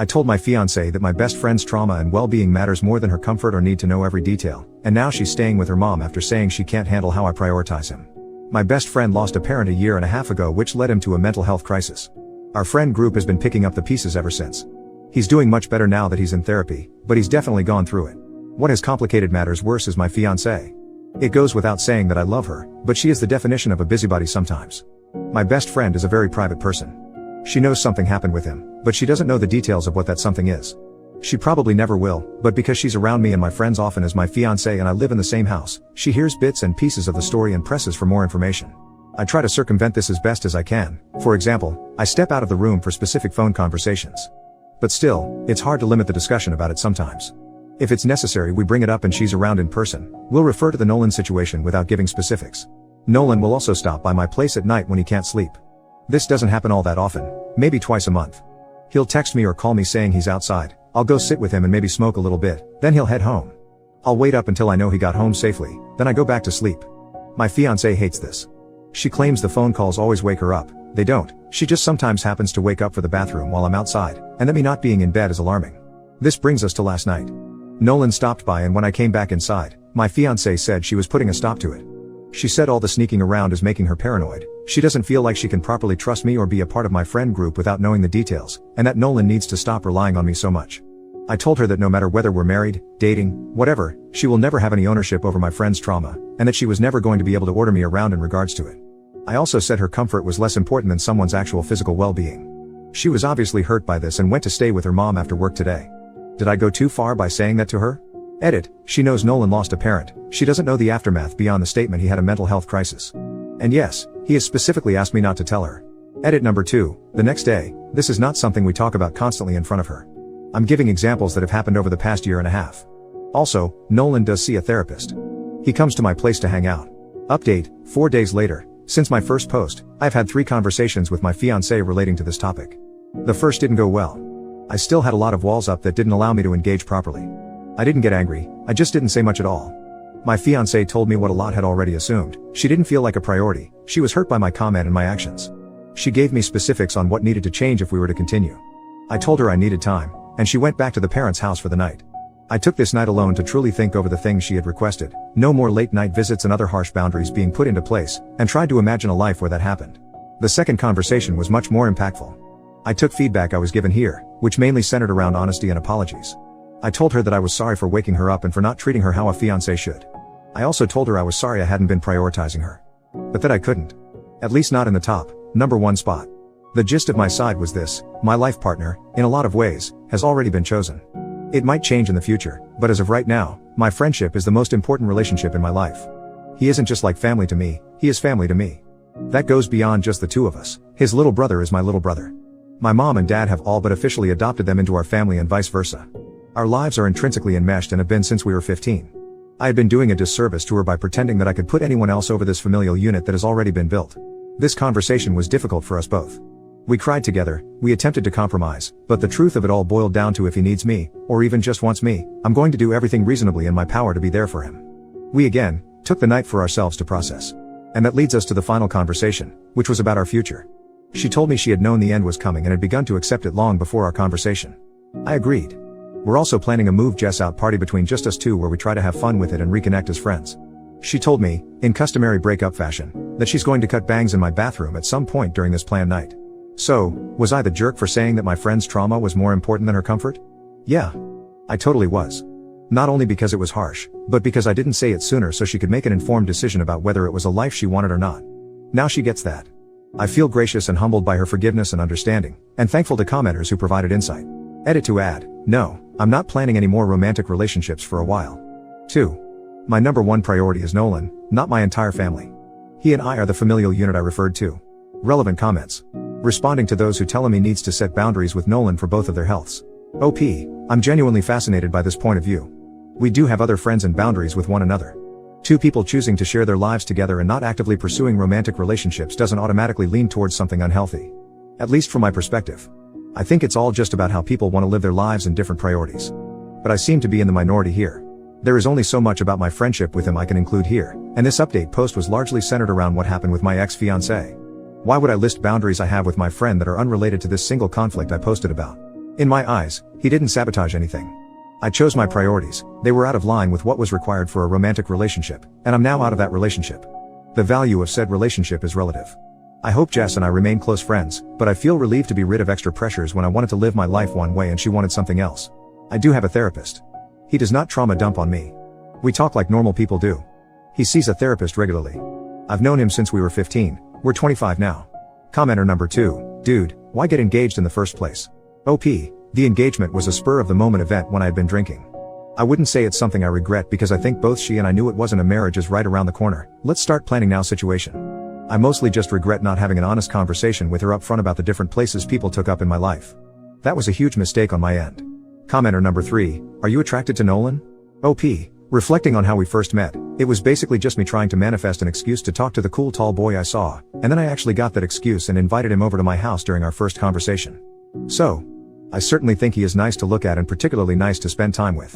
I told my fiancée that my best friend's trauma and well-being matters more than her comfort or need to know every detail, and now she's staying with her mom after saying she can't handle how I prioritize him. My best friend lost a parent a year and a half ago, which led him to a mental health crisis. Our friend group has been picking up the pieces ever since. He's doing much better now that he's in therapy, but he's definitely gone through it. What has complicated matters worse is my fiancée. It goes without saying that I love her, but she is the definition of a busybody sometimes. My best friend is a very private person. She knows something happened with him, but she doesn't know the details of what that something is. She probably never will, but because she's around me and my friends often as my fiancée and I live in the same house, she hears bits and pieces of the story and presses for more information. I try to circumvent this as best as I can. For example, I step out of the room for specific phone conversations. But still, it's hard to limit the discussion about it sometimes. If it's necessary, we bring it up and she's around in person. We'll refer to the Nolan situation without giving specifics. Nolan will also stop by my place at night when he can't sleep. This doesn't happen all that often, maybe twice a month. He'll text me or call me saying he's outside. I'll go sit with him and maybe smoke a little bit, then he'll head home. I'll wait up until I know he got home safely, then I go back to sleep. My fiancée hates this. She claims the phone calls always wake her up. They don't. She just sometimes happens to wake up for the bathroom while I'm outside, and that me not being in bed is alarming. This brings us to last night. Nolan stopped by, and when I came back inside, my fiancée said she was putting a stop to it. She said all the sneaking around is making her paranoid. She doesn't feel like she can properly trust me or be a part of my friend group without knowing the details, and that Nolan needs to stop relying on me so much. I told her that no matter whether we're married, dating, whatever, she will never have any ownership over my friend's trauma, and that she was never going to be able to order me around in regards to it. I also said her comfort was less important than someone's actual physical well-being. She was obviously hurt by this and went to stay with her mom after work today. Did I go too far by saying that to her? Edit, she knows Nolan lost a parent. She doesn't know the aftermath beyond the statement he had a mental health crisis. And yes, he has specifically asked me not to tell her. Edit number 2, the next day, this is not something we talk about constantly in front of her. I'm giving examples that have happened over the past year and a half. Also, Nolan does see a therapist. He comes to my place to hang out. Update, 4 days later. Since my first post, I've had 3 conversations with my fiancée relating to this topic. The first didn't go well. I still had a lot of walls up that didn't allow me to engage properly. I didn't get angry, I just didn't say much at all. My fiancée told me what a lot had already assumed. She didn't feel like a priority. She was hurt by my comment and my actions. She gave me specifics on what needed to change if we were to continue. I told her I needed time, and she went back to the parents' house for the night. I took this night alone to truly think over the things she had requested, no more late night visits and other harsh boundaries being put into place, and tried to imagine a life where that happened. The second conversation was much more impactful. I took feedback I was given here, which mainly centered around honesty and apologies. I told her that I was sorry for waking her up and for not treating her how a fiancé should. I also told her I was sorry I hadn't been prioritizing her. But that I couldn't. At least not in the top, number 1 spot. The gist of my side was this: my life partner, in a lot of ways, has already been chosen. It might change in the future, but as of right now, my friendship is the most important relationship in my life. He isn't just like family to me, he is family to me. That goes beyond just the two of us. His little brother is my little brother. My mom and dad have all but officially adopted them into our family and vice versa. Our lives are intrinsically enmeshed and have been since we were 15. I had been doing a disservice to her by pretending that I could put anyone else over this familial unit that has already been built. This conversation was difficult for us both. We cried together, we attempted to compromise, but the truth of it all boiled down to if he needs me, or even just wants me, I'm going to do everything reasonably in my power to be there for him. We again took the night for ourselves to process. And that leads us to the final conversation, which was about our future. She told me she had known the end was coming and had begun to accept it long before our conversation. I agreed. We're also planning a move Jess out party between just us two where we try to have fun with it and reconnect as friends. She told me, in customary breakup fashion, that she's going to cut bangs in my bathroom at some point during this planned night. So, was I the jerk for saying that my friend's trauma was more important than her comfort? Yeah. I totally was. Not only because it was harsh, but because I didn't say it sooner so she could make an informed decision about whether it was a life she wanted or not. Now she gets that. I feel gracious and humbled by her forgiveness and understanding, and thankful to commenters who provided insight. Edit to add, no, I'm not planning any more romantic relationships for a while. 2. My number 1 priority is Nolan, not my entire family. He and I are the familial unit I referred to. Relevant comments. Responding to those who tell him he needs to set boundaries with Nolan for both of their healths. OP, I'm genuinely fascinated by this point of view. We do have other friends and boundaries with one another. 2 people choosing to share their lives together and not actively pursuing romantic relationships doesn't automatically lean towards something unhealthy. At least from my perspective. I think it's all just about how people want to live their lives and different priorities. But I seem to be in the minority here. There is only so much about my friendship with him I can include here, and this update post was largely centered around what happened with my ex-fiancée. Why would I list boundaries I have with my friend that are unrelated to this single conflict I posted about? In my eyes, he didn't sabotage anything. I chose my priorities, they were out of line with what was required for a romantic relationship, and I'm now out of that relationship. The value of said relationship is relative. I hope Jess and I remain close friends, but I feel relieved to be rid of extra pressures when I wanted to live my life one way and she wanted something else. I do have a therapist. He does not trauma dump on me. We talk like normal people do. He sees a therapist regularly. I've known him since we were 15, we're 25 now. Commenter number 2, dude, why get engaged in the first place? OP, the engagement was a spur of the moment event when I had been drinking. I wouldn't say it's something I regret because I think both she and I knew it wasn't a marriage is right around the corner, let's start planning now situation. I mostly just regret not having an honest conversation with her up front about the different places people took up in my life. That was a huge mistake on my end. Commenter number 3, are you attracted to Nolan? OP, reflecting on how we first met, it was basically just me trying to manifest an excuse to talk to the cool tall boy I saw, and then I actually got that excuse and invited him over to my house during our first conversation. So, I certainly think he is nice to look at and particularly nice to spend time with.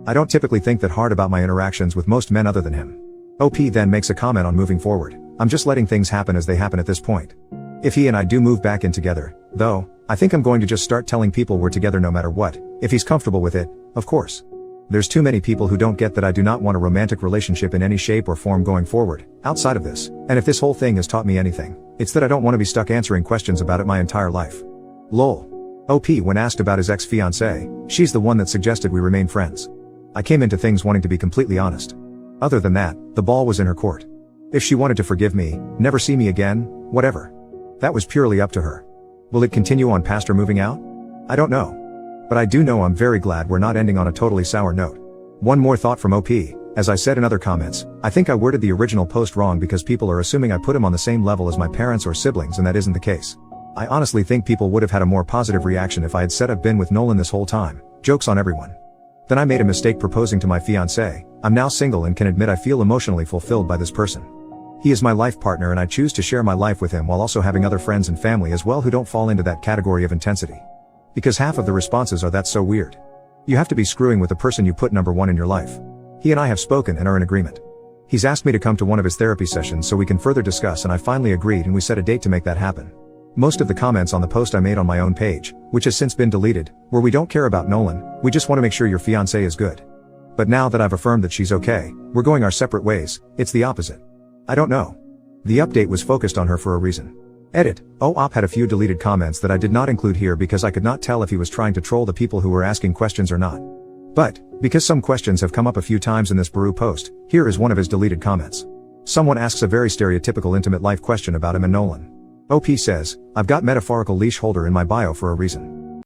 I don't typically think that hard about my interactions with most men other than him. OP then makes a comment on moving forward. I'm just letting things happen as they happen at this point. If he and I do move back in together, though, I think I'm going to just start telling people we're together no matter what, if he's comfortable with it, of course. There's too many people who don't get that I do not want a romantic relationship in any shape or form going forward, outside of this, and if this whole thing has taught me anything, it's that I don't want to be stuck answering questions about it my entire life. Lol. OP when asked about his ex-fiancée, she's the one that suggested we remain friends. I came into things wanting to be completely honest. Other than that, the ball was in her court. If she wanted to forgive me, never see me again, whatever. That was purely up to her. Will it continue on past her moving out? I don't know. But I do know I'm very glad we're not ending on a totally sour note. One more thought from OP, as I said in other comments, I think I worded the original post wrong because people are assuming I put him on the same level as my parents or siblings and that isn't the case. I honestly think people would have had a more positive reaction if I had said I've been with Nolan this whole time, jokes on everyone. Then I made a mistake proposing to my fiancée, I'm now single and can admit I feel emotionally fulfilled by this person. He is my life partner and I choose to share my life with him while also having other friends and family as well who don't fall into that category of intensity. Because half of the responses are that's so weird. You have to be screwing with the person you put number one in your life. He and I have spoken and are in agreement. He's asked me to come to one of his therapy sessions so we can further discuss and I finally agreed and we set a date to make that happen. Most of the comments on the post I made on my own page, which has since been deleted, were we don't care about Nolan, we just want to make sure your fiancé is good. But now that I've affirmed that she's okay, we're going our separate ways, it's the opposite. I don't know. The update was focused on her for a reason. Edit. OP had a few deleted comments that I did not include here because I could not tell if he was trying to troll the people who were asking questions or not. But, because some questions have come up a few times in this Baru post, here is one of his deleted comments. Someone asks a very stereotypical intimate life question about him and Nolan. OP says, I've got metaphorical leash holder in my bio for a reason.